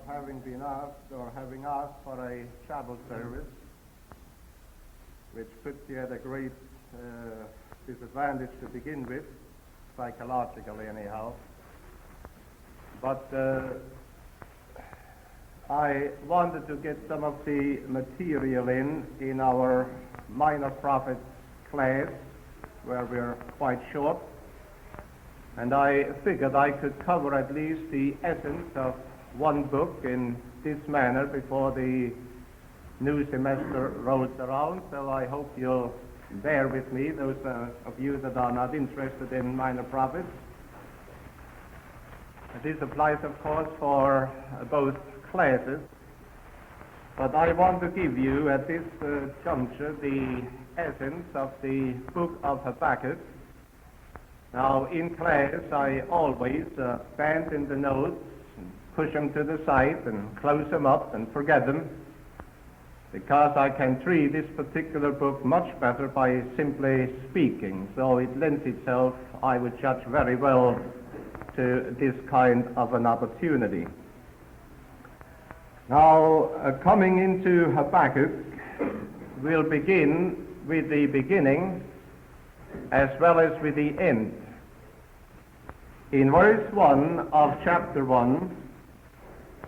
not having been asked or having asked for a chapel service, which puts you at a great disadvantage to begin with, psychologically anyhow. But I wanted to get some of the material in our minor prophets class, where we're quite short, and I figured I could cover at least the essence of one book in this manner before the new semester rolls around. So I hope you'll bear with me, those of you that are not interested in minor prophets. This applies, of course, for both classes, but I want to give you at this juncture the essence of the book of Habakkuk. Now, in class, I always band in the notes, and push them to the side, and close them up, and forget them, because I can treat this particular book much better by simply speaking. So it lends itself, I would judge, very well to this kind of an opportunity. Now, coming into Habakkuk, we'll begin with the beginning as well as with the end. In verse 1 of chapter 1,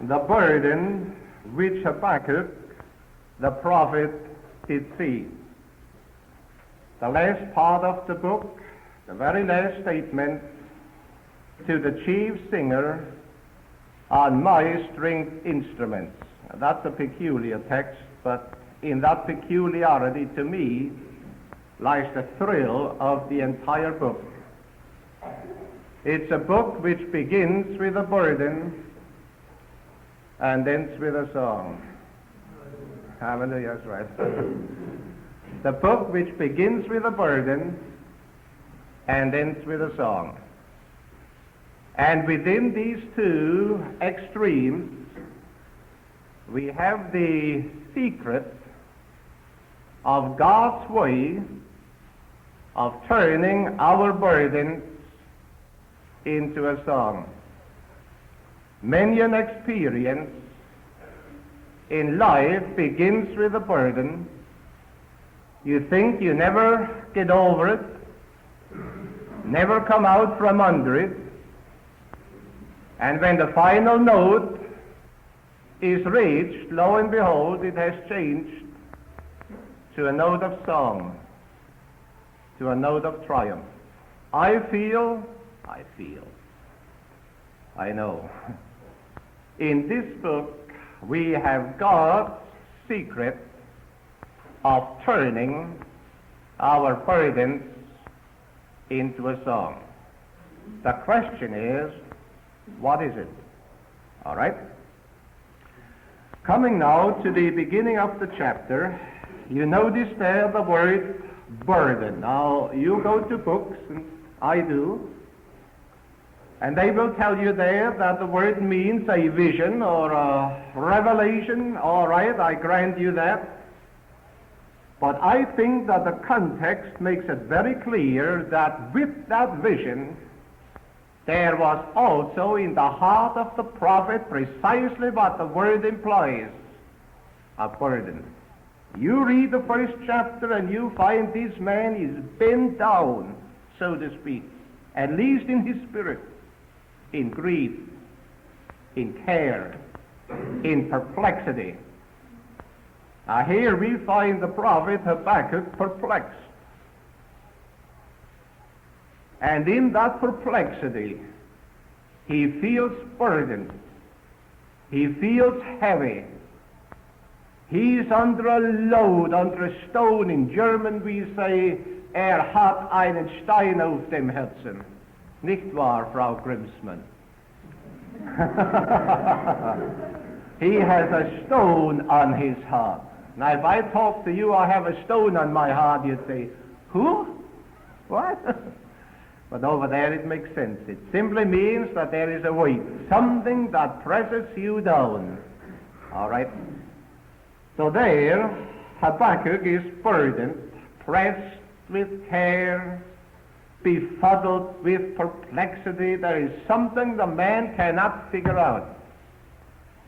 the burden which Habakkuk the prophet did see. The last part of the book, the very last statement, to the chief singer on my stringed instruments. That's a peculiar text, but in that peculiarity, to me, lies the thrill of the entire book. It's a book which begins with a burden and ends with a song. Hallelujah, that's right. The book which begins with a burden and ends with a song. And within these two extremes, we have the secret of God's way of turning our burdens into a song. Many an experience in life begins with a burden. You think you never get over it, never come out from under it, and when the final note is reached, lo and behold, it has changed to a note of song, to a note of triumph. I know. In this book, we have God's secret of turning our burdens into a song. The question is, what is it? All right? Coming now to the beginning of the chapter, you notice there the word burden. Now, you go to books, and I do, and they will tell you there that the word means a vision or a revelation. All right, I grant you that. But I think that the context makes it very clear that with that vision, there was also in the heart of the prophet precisely what the word implies, a burden. You read the first chapter and you find this man is bent down, so to speak, at least in his spirit, in grief, in care, in perplexity. Now here we find the prophet Habakkuk perplexed. And in that perplexity, he feels burdened. He feels heavy. He's under a load, under a stone. In German we say, hat einen Stein auf dem Herzen. Nicht wahr, Frau Grimsman? He has a stone on his heart. Now if I talk to you, I have a stone on my heart, you'd say, who? What? But over there it makes sense. It simply means that there is a weight, something that presses you down. All right? So there, Habakkuk is burdened, pressed with care, befuddled with perplexity. There is something the man cannot figure out.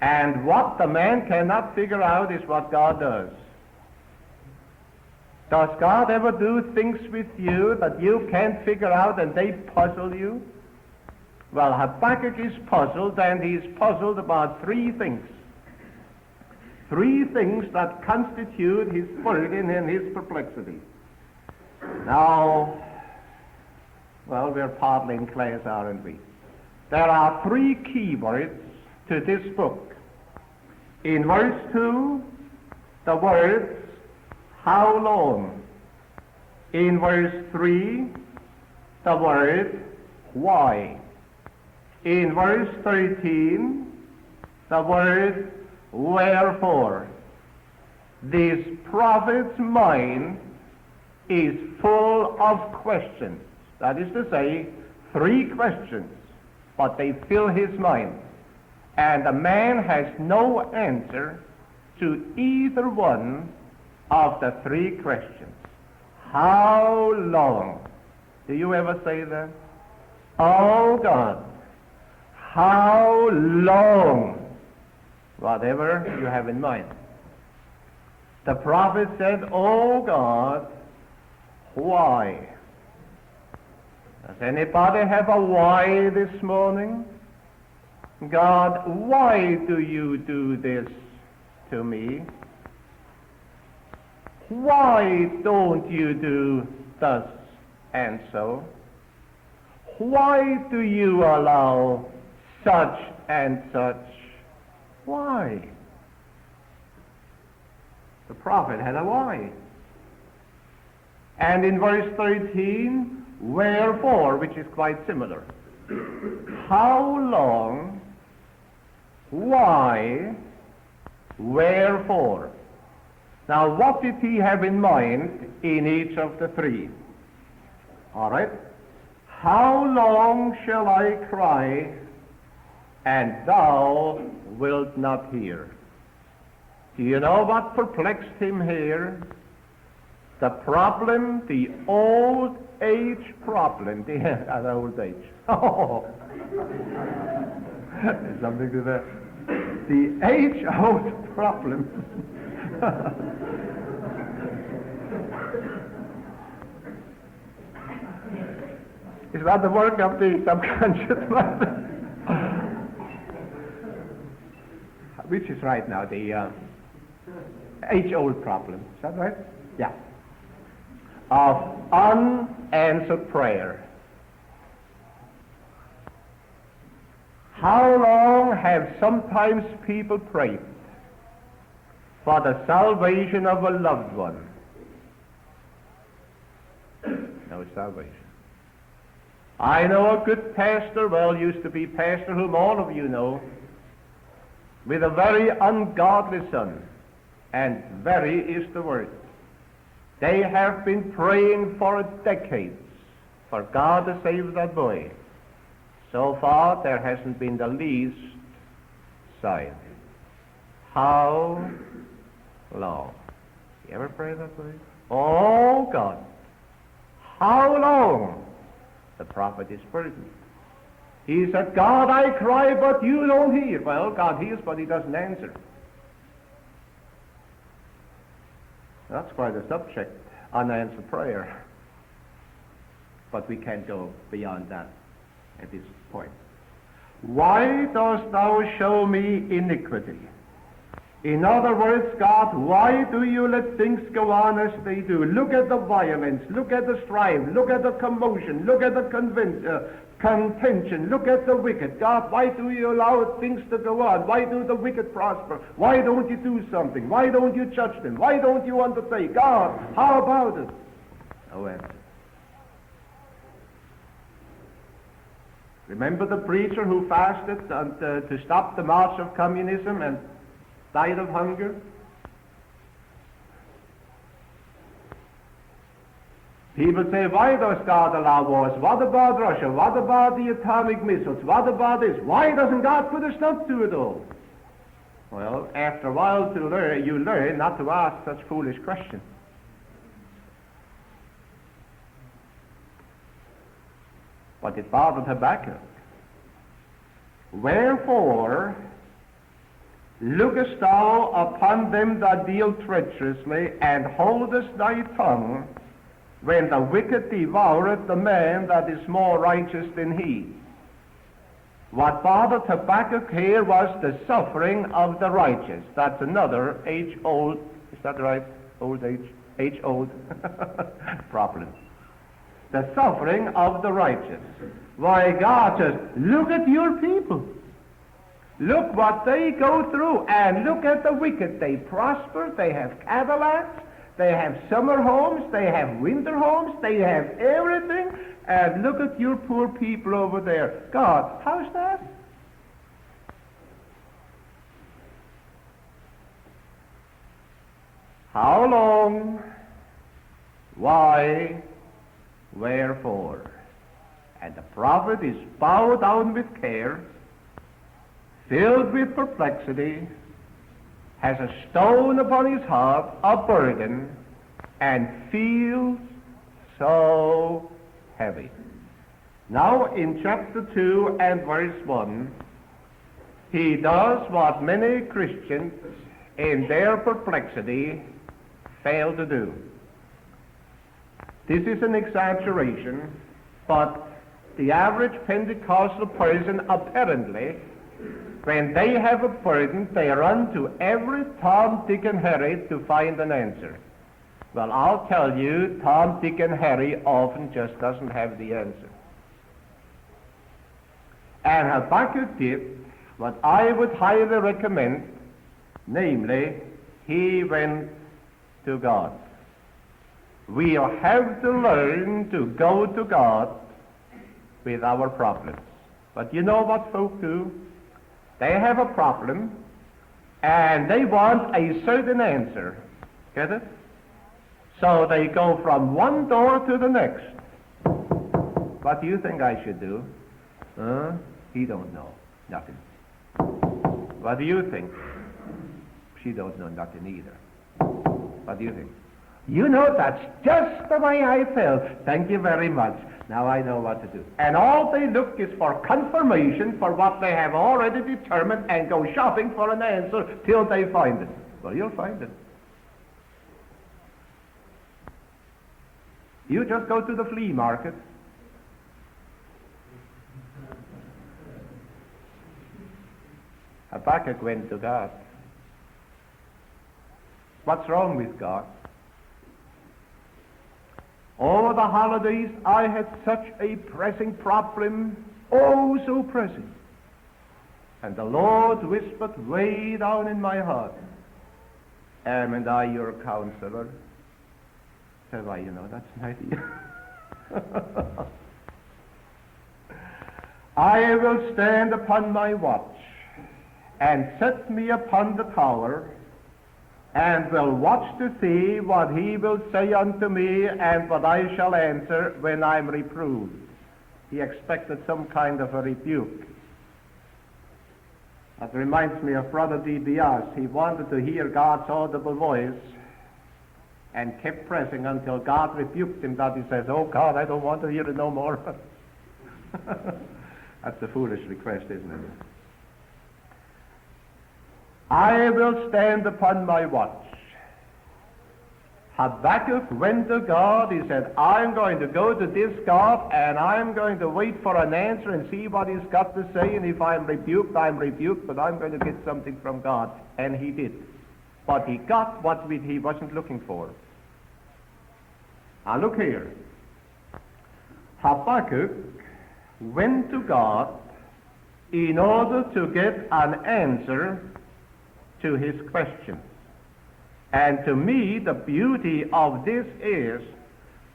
And what the man cannot figure out is what God does. Does God ever do things with you that you can't figure out and they puzzle you? Well, Habakkuk is puzzled, and he's puzzled about three things. Three things that constitute his burden and his perplexity. Now, well, we're partly in class, aren't we? There are three keywords to this book. In verse 2, the words, how long? In verse 3, the word, why? In verse 13, the word, wherefore. This prophet's mind is full of questions. That is to say, three questions, but they fill his mind. And the man has no answer to either one of the three questions. How long? Do you ever say that? Oh God, how long? Whatever you have in mind. The prophet said, oh God, why? Does anybody have a why this morning? God, why do you do this to me? Why don't you do thus and so? Why do you allow such and such? Why? The prophet had a why. And in verse 13, wherefore, which is quite similar. How long? Why? Wherefore? Now, what did he have in mind in each of the three? All right. How long shall I cry, and thou wilt not hear? Do you know what perplexed him here? The problem, the old age problem, the old age. Oh, there's something to that. The age-old problem. Is that the work of the subconscious mind? Which is right now, the age-old problem. Is that right? Yeah. Of unanswered prayer. How long have sometimes people prayed for the salvation of a loved one? No salvation. I know a good pastor, well, used to be pastor, whom all of you know, with a very ungodly son, and very is the word. They have been praying for decades for God to save that boy. So far, there hasn't been the least sign. How long? You ever pray that way? Oh, God. How long? The prophet is burdened. He said, God, I cry, but you don't hear. Well, God hears, but he doesn't answer. That's quite a subject, unanswered prayer. But we can't go beyond that at this point. Why dost thou show me iniquity? In other words, God, why do you let things go on as they do? Look at the violence, look at the strife, look at the commotion, look at the contention, look at the wicked. God, why do you allow things to go on? Why do the wicked prosper? Why don't you do something? Why don't you judge them? Why don't you undertake? God, how about it? No answer. Remember the preacher who fasted to stop the march of communism and died of hunger? People say, why does God allow wars? What about Russia? What about the atomic missiles? What about this? Why doesn't God put a stop to it all? Well, after a while you learn not to ask such foolish questions. But it bothered Habakkuk. Wherefore Lookest thou upon them that deal treacherously, and holdest thy tongue, when the wicked devoureth the man that is more righteous than he? What bothered Habakkuk here was the suffering of the righteous. That's another age-old, is that right? Old age? Age-old problem. The suffering of the righteous. Why, God says, look at your people. Look what they go through, and look at the wicked. They prosper, they have Cadillacs, they have summer homes, they have winter homes, they have everything, and look at your poor people over there. God, how's that? How long? Why? Wherefore? And the prophet is bowed down with care, filled with perplexity, has a stone upon his heart, a burden, and feels so heavy. Now in chapter 2 and verse 1, he does what many Christians in their perplexity fail to do. This is an exaggeration, but the average Pentecostal person apparently, when they have a burden, they run to every Tom, Dick, and Harry to find an answer. Well, I'll tell you, Tom, Dick, and Harry often just doesn't have the answer. And Habakkuk did what I would highly recommend, namely, he went to God. We'll have to learn to go to God with our problems. But you know what folk do? They have a problem, and they want a certain answer. Get it? So they go from one door to the next. What do you think I should do? He don't know. Nothing. What do you think? She don't know nothing either. What do you think? You know, that's just the way I felt. Thank you very much. Now I know what to do. And all they look is for confirmation for what they have already determined, and go shopping for an answer till they find it. Well, you'll find it. You just go to the flea market. Habakkuk went to God. What's wrong with God? Over the holidays, I had such a pressing problem, oh, so pressing. And the Lord whispered way down in my heart, "Am I your counselor?" Said, "Why, you know, that's an idea." "I will stand upon my watch, and set me upon the tower, and will watch to see what he will say unto me, and what I shall answer when I'm reproved." He expected some kind of a rebuke. That reminds me of Brother DBS. He wanted to hear God's audible voice, and kept pressing until God rebuked him, that he says, "Oh God, I don't want to hear it no more." That's a foolish request, isn't it? I will stand upon my watch. Habakkuk went to God. He said, "I'm going to go to this God, and I'm going to wait for an answer and see what he's got to say, and if I'm rebuked, but I'm going to get something from God." And he did. But he got what he wasn't looking for. Now look here. Habakkuk went to God in order to get an answer to his question. And to me, the beauty of this is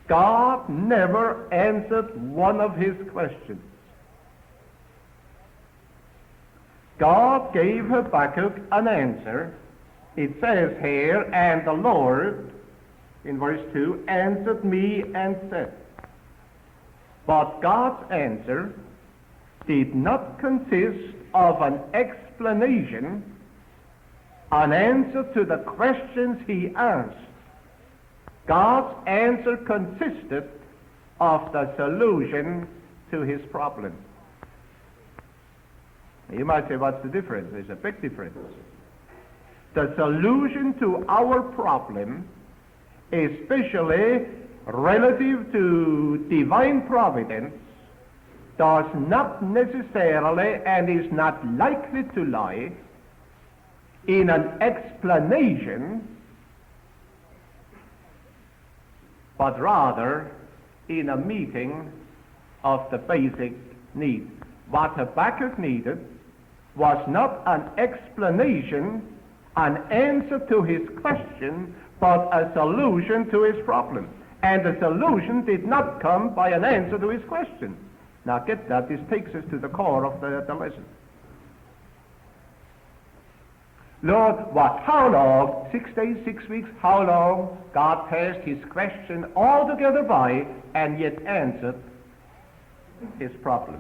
God never answered one of his questions. God gave Habakkuk an answer. It says here, "And the Lord," in verse 2, "answered me and said." But God's answer did not consist of an explanation, an answer to the questions he asked. God's answer consisted of the solution to his problem. You might say, what's the difference? There's a big difference. the solution to our problem, especially relative to divine providence, does not necessarily and is not likely to lie in an explanation, but rather in a meeting of the basic needs. What Habakkuk needed was not an explanation, an answer to his question, but a solution to his problem. And the solution did not come by an answer to his question. Now get that, this takes us to the core of the lesson. Lord, what? How long? 6 days, 6 weeks? How long? God passed his question altogether by and yet answered his problem.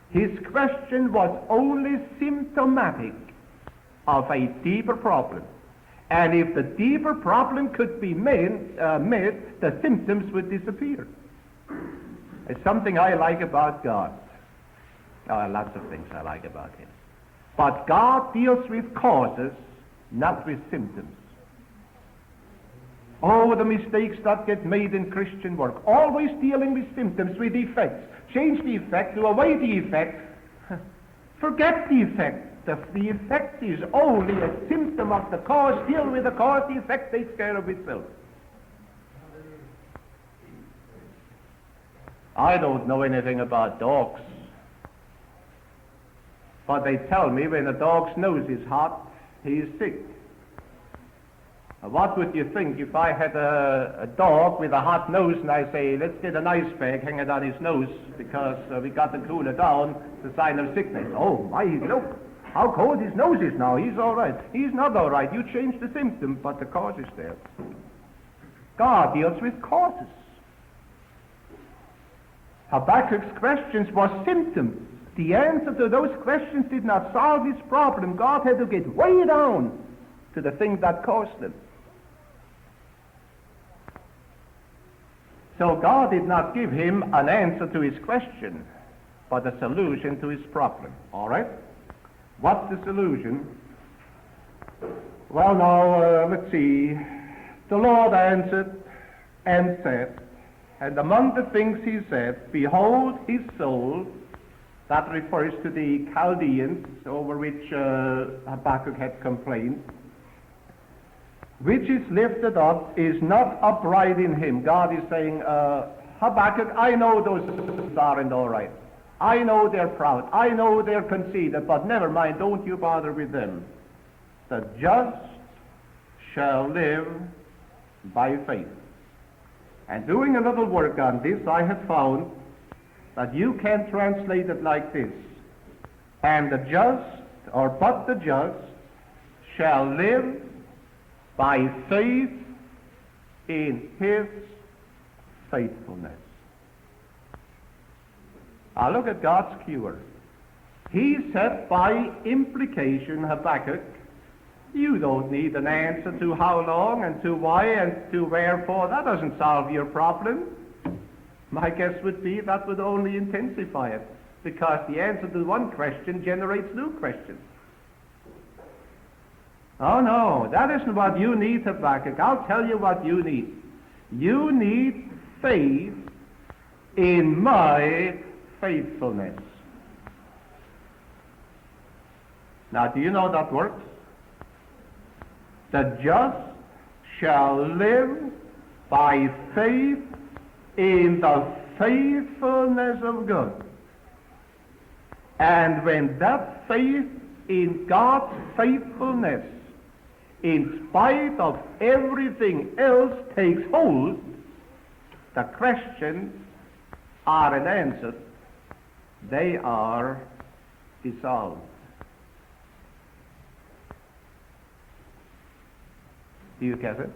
His question was only symptomatic of a deeper problem. And if the deeper problem could be met, the symptoms would disappear. It's something I like about God. Oh, lots of things I like about him. But God deals with causes, not with symptoms. Oh, the mistakes that get made in Christian work, always dealing with symptoms, with effects. Change the effect, do away the effect, forget the effect. The effect is only a symptom of the cause. Deal with the cause, the effect takes care of itself. I don't know anything about dogs, but they tell me when a dog's nose is hot, he is sick. What would you think if I had a dog with a hot nose and I say, let's get an ice bag, hang it on his nose, because we got to cool it down, it's a sign of sickness. Oh, my, look, how cold his nose is now. He's all right. He's not all right. You change the symptom, but the cause is there. God deals with causes. Habakkuk's questions were symptoms. The answer to those questions did not solve his problem. God had to get way down to the thing that caused them. So God did not give him an answer to his question, but a solution to his problem. All right? What's the solution? Well, now, let's see. The Lord answered and said, and among the things he said, behold, his soul, that refers to the Chaldeans over which Habakkuk had complained, which is lifted up, is not upright in him. God is saying, Habakkuk, I know those aren't all right. I know they're proud. I know they're conceited, but never mind, don't you bother with them. The just shall live by faith. And doing a little work on this, I have found that you can translate it like this. And the just, or but the just, shall live by faith in his faithfulness. Now look at God's cure. He said by implication, Habakkuk, you don't need an answer to how long and to why and to wherefore. That doesn't solve your problem. My guess would be that would only intensify it, because the answer to one question generates new questions. Oh no, that isn't what you need, Habakkuk. I'll tell you what you need. You need faith in my faithfulness. Now, do you know that works? The just shall live by faith in the faithfulness of God. And when that faith in God's faithfulness, in spite of everything else, takes hold, the questions aren't answered. They are dissolved. Do you get it?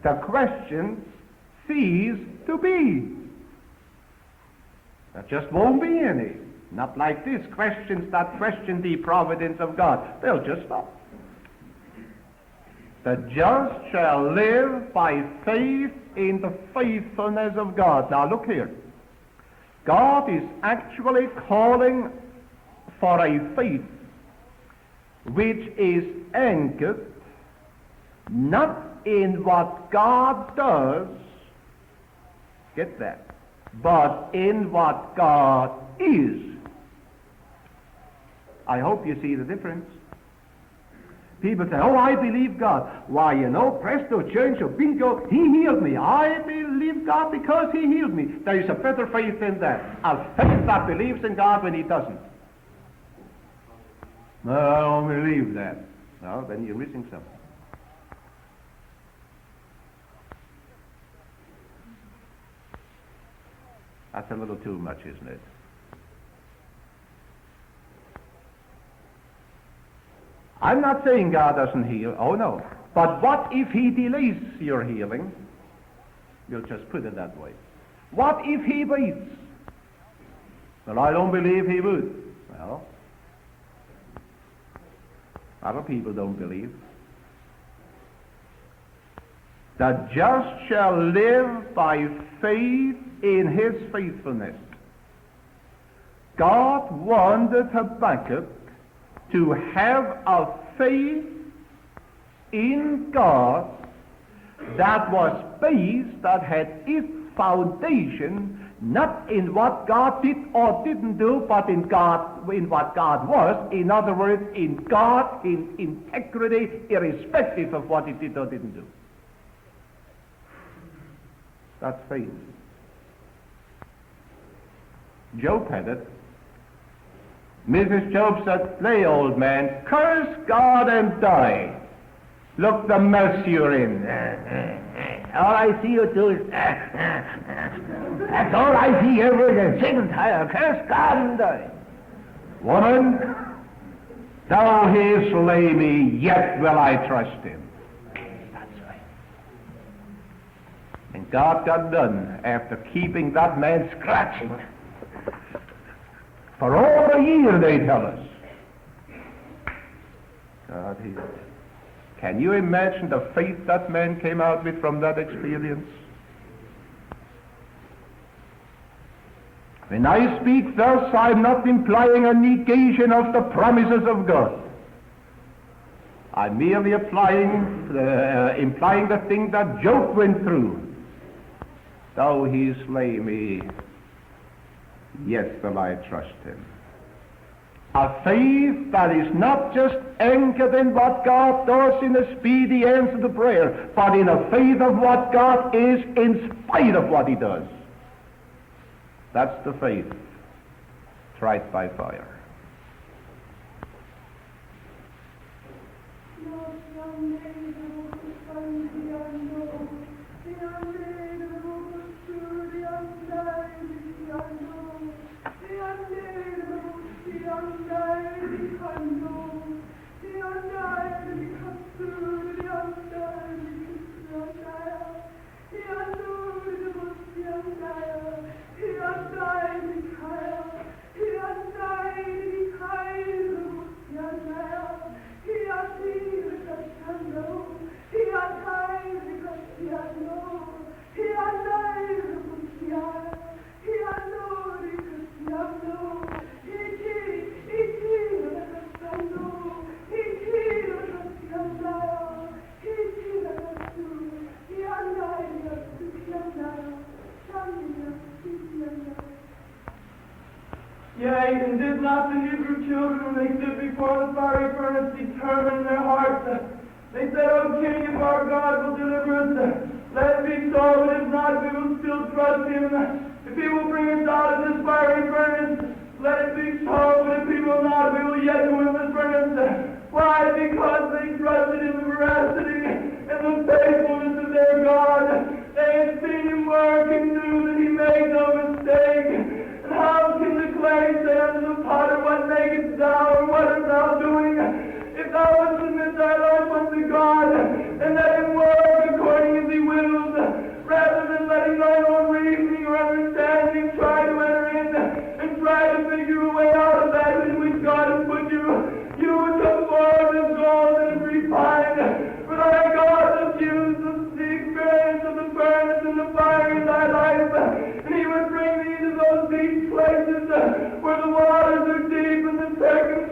The questions cease to be. There just won't be any. Not like this. Questions that question the providence of God. They'll just stop. The just shall live by faith in the faithfulness of God. Now look here. God is actually calling for a faith which is anchored not in what God does, get that, but in what God is. I hope you see the difference. People say, oh, I believe God. Why, presto, change, bingo, He healed me. I believe God because He healed me. There is a better faith than that. A faith that believes in God when He doesn't. No, I don't believe that. No, then you're missing something. That's a little too much, isn't it? I'm not saying God doesn't heal. Oh, no. But what if He delays your healing? You'll just put it that way. What if He waits? Well, I don't believe He would. Well, other people don't believe. The just shall live by faith in His faithfulness. God wanted Habakkuk to have a faith in God that was based, that had its foundation not in what God did or didn't do, but in what God was. In other words, in God, in integrity, irrespective of what He did or didn't do. That's faith. Job had it. Mrs. Job said, "Play, old man, curse God and die. Look the mess you're in. All I see you do is, that's all I see every day, sick and tired, curse God and die. Woman, though He slay me, yet will I trust Him." That's right. And God got done after keeping that man scratching for over a year, they tell us. God healed. Can you imagine the faith that man came out with from that experience? When I speak thus, I'm not implying a negation of the promises of God. I'm merely implying the thing that Job went through. Though He slay me, yet will I trust Him. A faith that is not just anchored in what God does in a speedy answer to prayer, but in a faith of what God is in spite of what He does. That's the faith tried by fire. Yea, and did not the Hebrew children, when they stood before the fiery furnace, determine in their hearts? They said, O King, if our God will deliver us, let it be so, but if not, we will still trust Him. If He will bring us out of this fiery furnace, let it be so, but if He will not, we will yet go in the furnace. Why? Because they trusted in the veracity and the faithfulness of their God. They had seen Him work and knew that He made no mistake. How can the clay say unto the potter, what makest thou, or what art thou doing? If thou wouldst submit thy life unto God, and let Him work according as He wills, rather than letting thy own reasoning or understanding try to enter in, and try to figure a way out of that in which God has put you, you would come forward as gold and refined. For thy God has used the experience of the furnace and the fire in thy life, and He would bring thee to those deep places where the waters are deep and the circumstances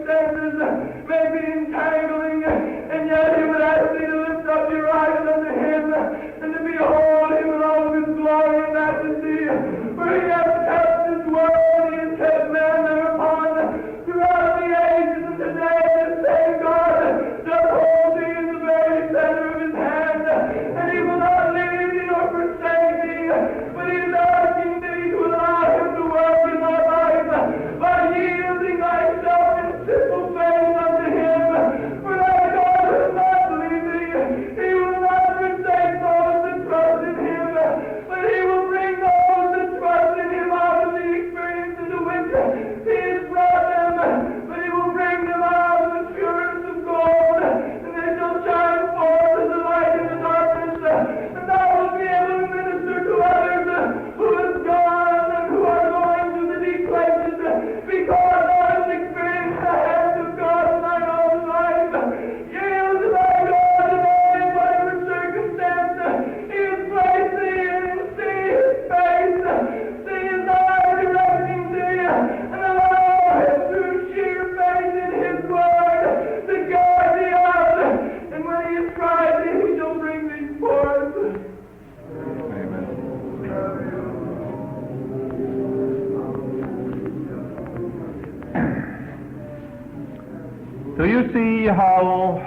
you see how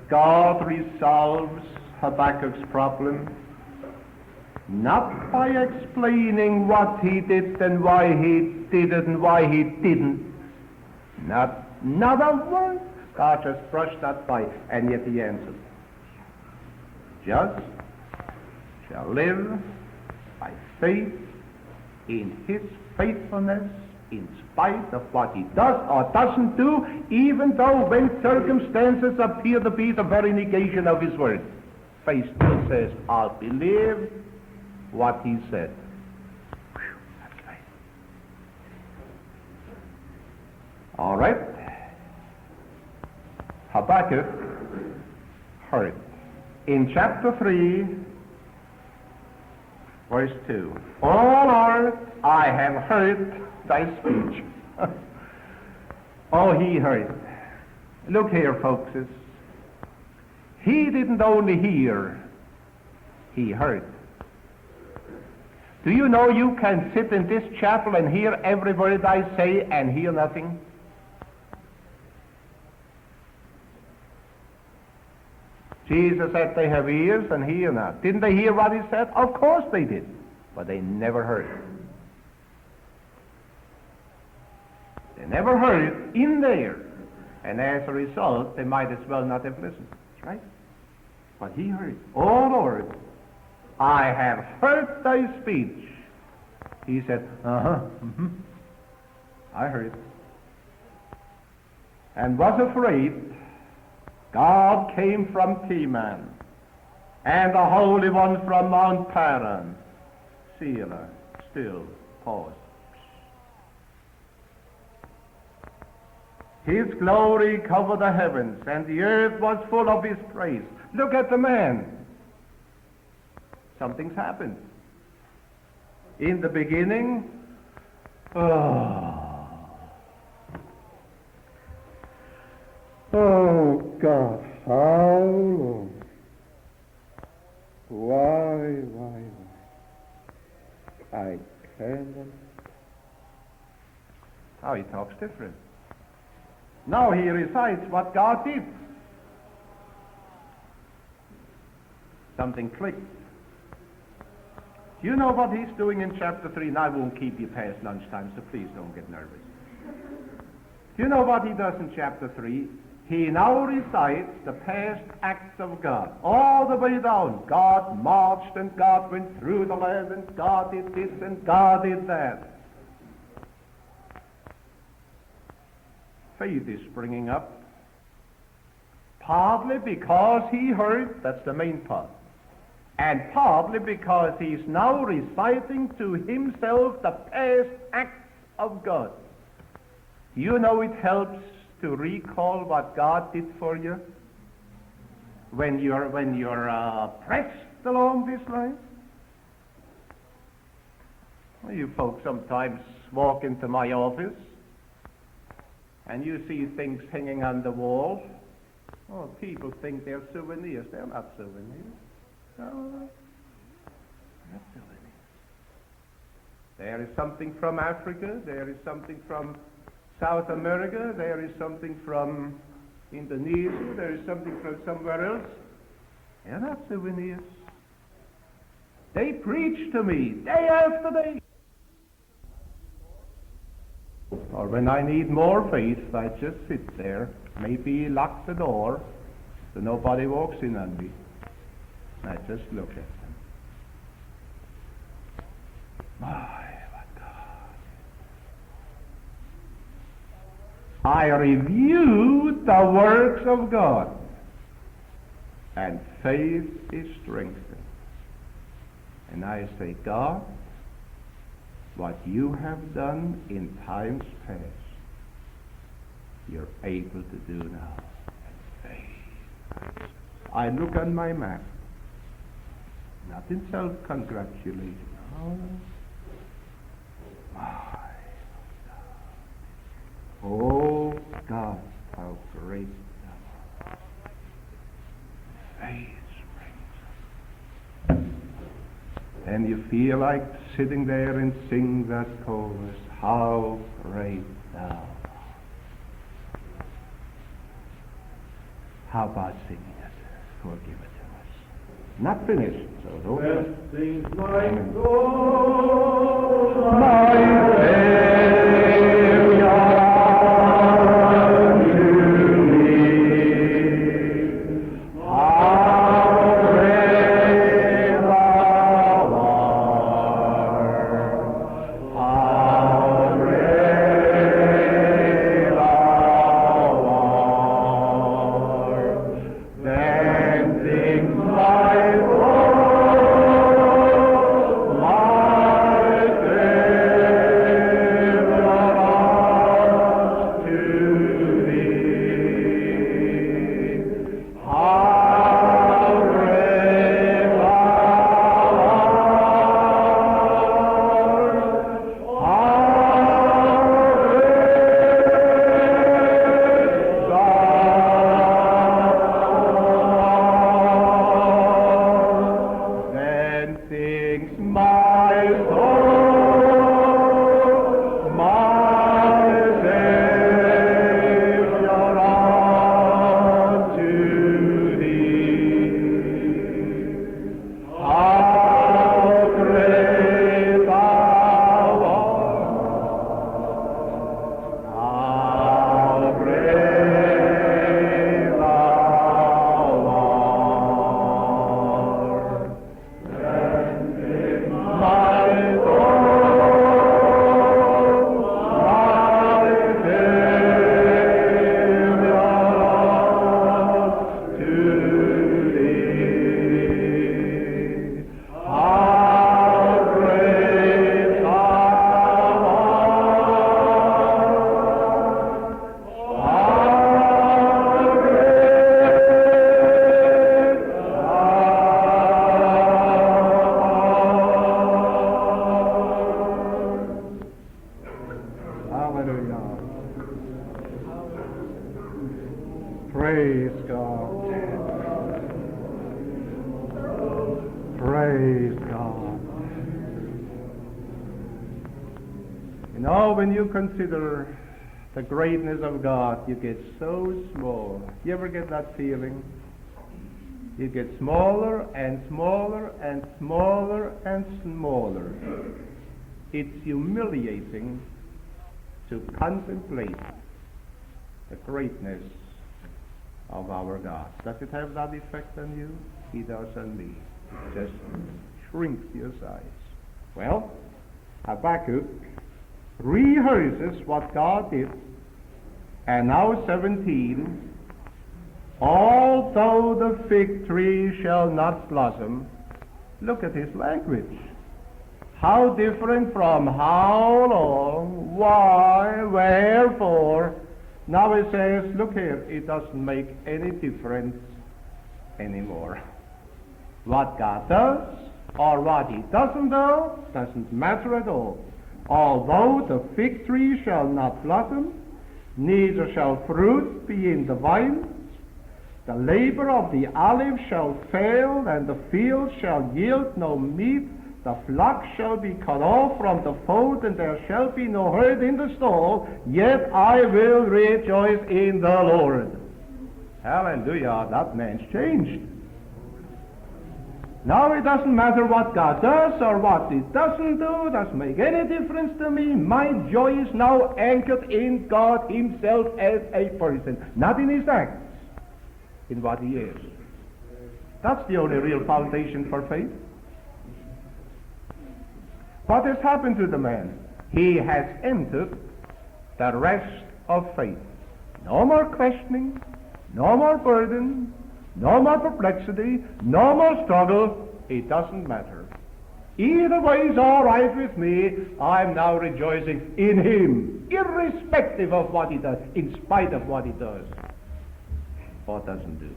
God resolves Habakkuk's problem? Not by explaining what he did and why he did it and why he didn't. Not a word. God just brushed that by, and yet he answered. Just shall live by faith in his faithfulness in spite of what he does or doesn't do, even though when circumstances appear to be the very negation of his word. Faith still says, I'll believe what he said. Whew, that's right. All right. Habakkuk heard. In chapter 3, verse 2, O Lord, I have heard thy speech. Oh, he heard. Look here, folks. He didn't only hear, he heard. Do you know you can sit in this chapel and hear every word I say and hear nothing? Jesus said they have ears and hear not. Didn't they hear what he said? Of course they did, but they never heard. They never heard it in there, and as a result, they might as well not have listened. That's right. But he heard, O Lord, I have heard thy speech. He said, I heard. And was afraid. God came from Teman, and the Holy One from Mount Paran. Selah, still, pause. His glory covered the heavens, and the earth was full of his praise. Look at the man. Something's happened. In the beginning, oh God, how long? Why? I cannot. How he talks different. Now he recites what God did. Something clicked. Do you know what he's doing in chapter 3? And I won't keep you past lunchtime, so please don't get nervous. Do you know what he does in chapter 3? He now recites the past acts of God, all the way down. God marched, and God went through the land, and God did this, and God did that. Faith is springing up, partly because he heard, that's the main part, and partly because he's now reciting to himself the past acts of God. You know it helps to recall what God did for you when you're pressed along this line. Well, you folks sometimes walk into my office and you see things hanging on the wall. Oh, people think they're souvenirs. They're not souvenirs. No, not souvenirs. There is something from Africa. There is something from South America. There is something from Indonesia. There is something from somewhere else. They're not souvenirs. They preach to me day after day. Or when I need more faith, I just sit there, maybe lock the door so nobody walks in on me. I just look at them. My, what God. I review the works of God, and faith is strengthened. And I say, God, what you have done in times past, you're able to do now. And faith. I look on my map, not in self-congratulation. Oh, my God. Oh, God, how great thou art. Faith springs up. And you feel like sitting there and sing that chorus, how great thou art. How about singing it? Forgive it to us. Not finished, so don't. Blessings my soul, My Savior unto me. How great thou art. How great thou art. Then sings my soul, my Savior unto thee. How great thou art. Then sings my soul, my Savior unto thee. How great thou art. How great thou art. Then sings my soul, my Savior unto thee. How great thou Hallelujah. Praise God. Praise God. You know, when you consider the greatness of God, you get so small. You ever get that feeling? You get smaller and smaller and smaller and smaller. It's humiliating to contemplate the greatness of our God. Does it have that effect on you? He does on me. It just shrinks your size. Well, Habakkuk rehearses what God did, and now 17, although the fig tree shall not blossom. Look at his language. How different from how long, why, wherefore. Now it says, look here, it doesn't make any difference anymore. What God does or what he doesn't do doesn't matter at all. Although the fig tree shall not blossom, neither shall fruit be in the vines, the labor of the olive shall fail, and the field shall yield no meat. The flock shall be cut off from the fold, and there shall be no herd in the stall. Yet I will rejoice in the Lord. Hallelujah, that man's changed. Now it doesn't matter what God does or what he doesn't do. It doesn't make any difference to me. My joy is now anchored in God himself as a person, not in his acts, in what he is. That's the only real foundation for faith. What has happened to the man? He has entered the rest of faith. No more questioning, no more burden, no more perplexity, no more struggle. It doesn't matter. Either way is all right with me. I'm now rejoicing in him, irrespective of what he does, in spite of what he does or doesn't do.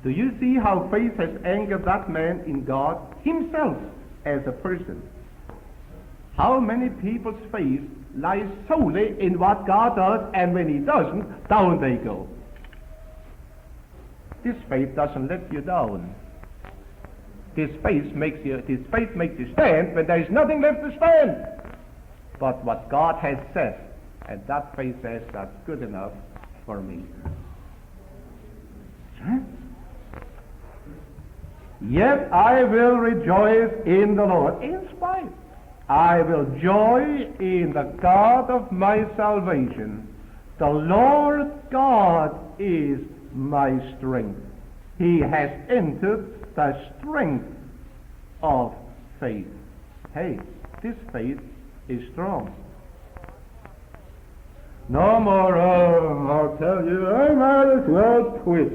Do you see how faith has anchored that man in God himself as a person? How many people's faith lies solely in what God does, and when he doesn't, down they go. This faith doesn't let you down. This faith makes you stand when there is nothing left to stand. But what God has said, and that faith says, that's good enough for me. Strength. Yet I will rejoice in the Lord. In spite, I will joy in the God of my salvation. The Lord God is my strength. He has entered the strength of faith. Hey, this faith is strong. No more, I'll tell you, I might as well quit.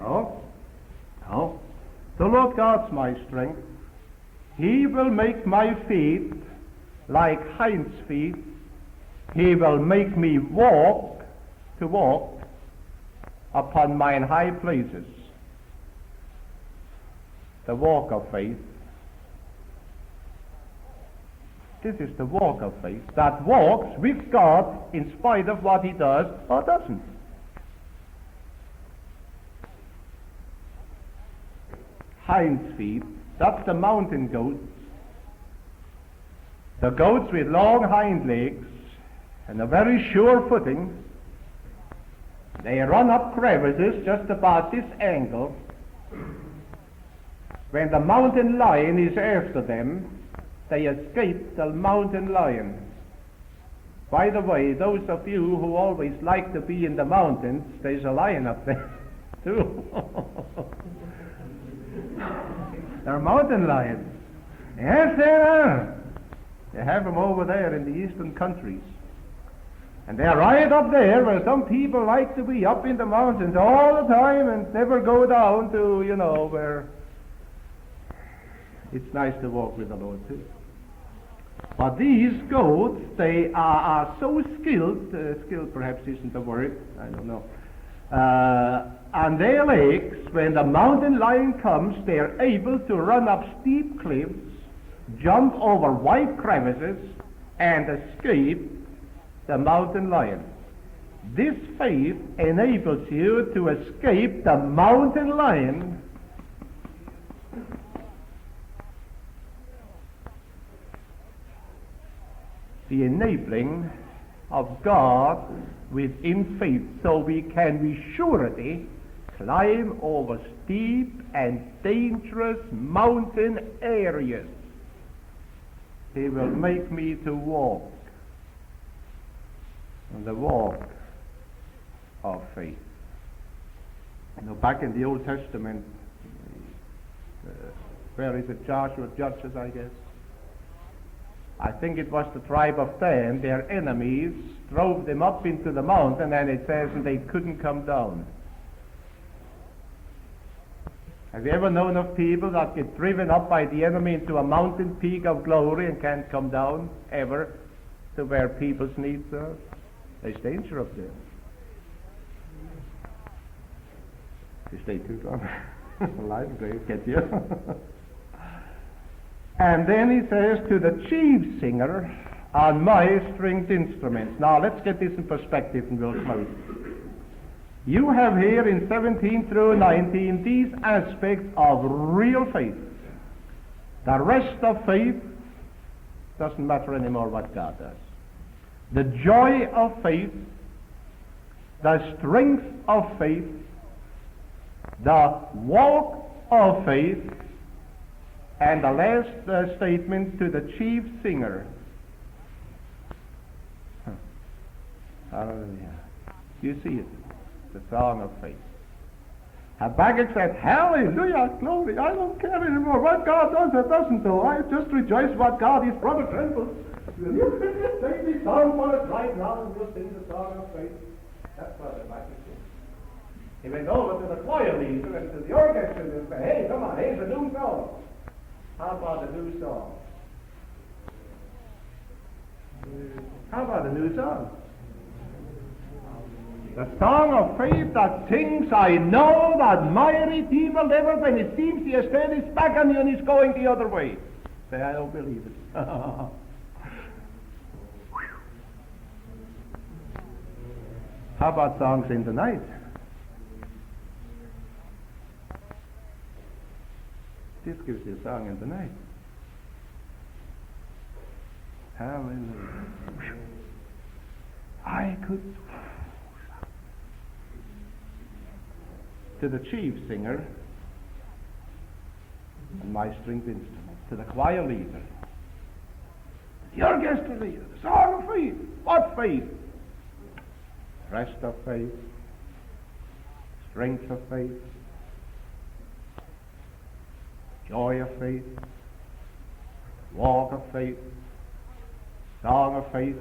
No. The Lord God's my strength. He will make my feet like hinds' feet. He will make me walk upon mine high places. The walk of faith. This is the walk of faith that walks with God in spite of what he does or doesn't. Hinds' feet, that's the mountain goats. The goats with long hind legs and a very sure footing. They run up crevices just about this angle. When the mountain lion is after them, they escape the mountain lion. By the way, those of you who always like to be in the mountains, there's a lion up there too. They're mountain lions. Yes, they are. They have them over there in the eastern countries. And they're right up there where some people like to be, up in the mountains all the time and never go down to, where it's nice to walk with the Lord too. But these goats, they are so skilled, skilled perhaps isn't the word, I don't know, on their legs, when the mountain lion comes, they're able to run up steep cliffs, jump over wide crevices, and escape the mountain lion. This faith enables you to escape the mountain lion the enabling of God within faith, so we can with surety climb over steep and dangerous mountain areas. He will make me to walk on the walk of faith. Back in the Old Testament, where is it? Joshua, Judges, I guess. I think it was the tribe of Dan. Their enemies drove them up into the mountain, and it says, and they couldn't come down. Have you ever known of people that get driven up by the enemy into a mountain peak of glory and can't come down ever to where people's needs are? There's danger up there. If you stay too long, life will get you. And then he says, to the chief singer on my stringed instruments. Now let's get this in perspective and we'll close. You have here in 17 through 19 these aspects of real faith. The rest of faith doesn't matter anymore what God does. The joy of faith, the strength of faith, the walk of faith, and the last statement, to the chief singer. Hallelujah. You see it, the song of faith. Habakkuk said, hallelujah, glory, I don't care anymore what God does or doesn't do. I just rejoice what God is. Brother Tremble, will you take this song for us right now and we'll sing the song of faith? That's what Habakkuk did. He went over to the choir leader and to the orchestra and said, hey, come on, here's a new song. How about a new song? How about a new song? The song of faith that sings, I know that my Redeemer liveth, when it seems he has turned his back on you and he's going the other way. Say, I don't believe it. How about songs in the night? This gives you a song in the night. Hallelujah. to the chief singer and my stringed instrument, to the choir leader, the orchestra leader, the song of faith. What faith? Rest of faith, strength of faith, joy of faith, walk of faith, song of faith.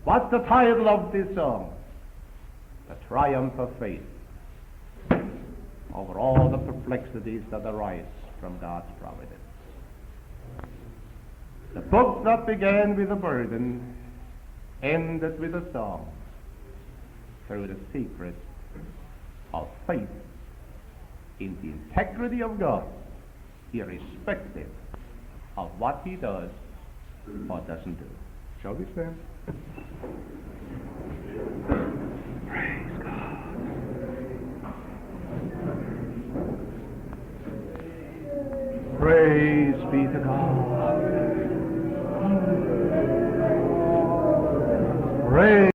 What's the title of this song? The triumph of faith over all the perplexities that arise from God's providence. The book that began with a burden ended with a song through the secret of faith in the integrity of God, irrespective of what he does or doesn't do. Shall we stand? Praise God. Praise be to God. Praise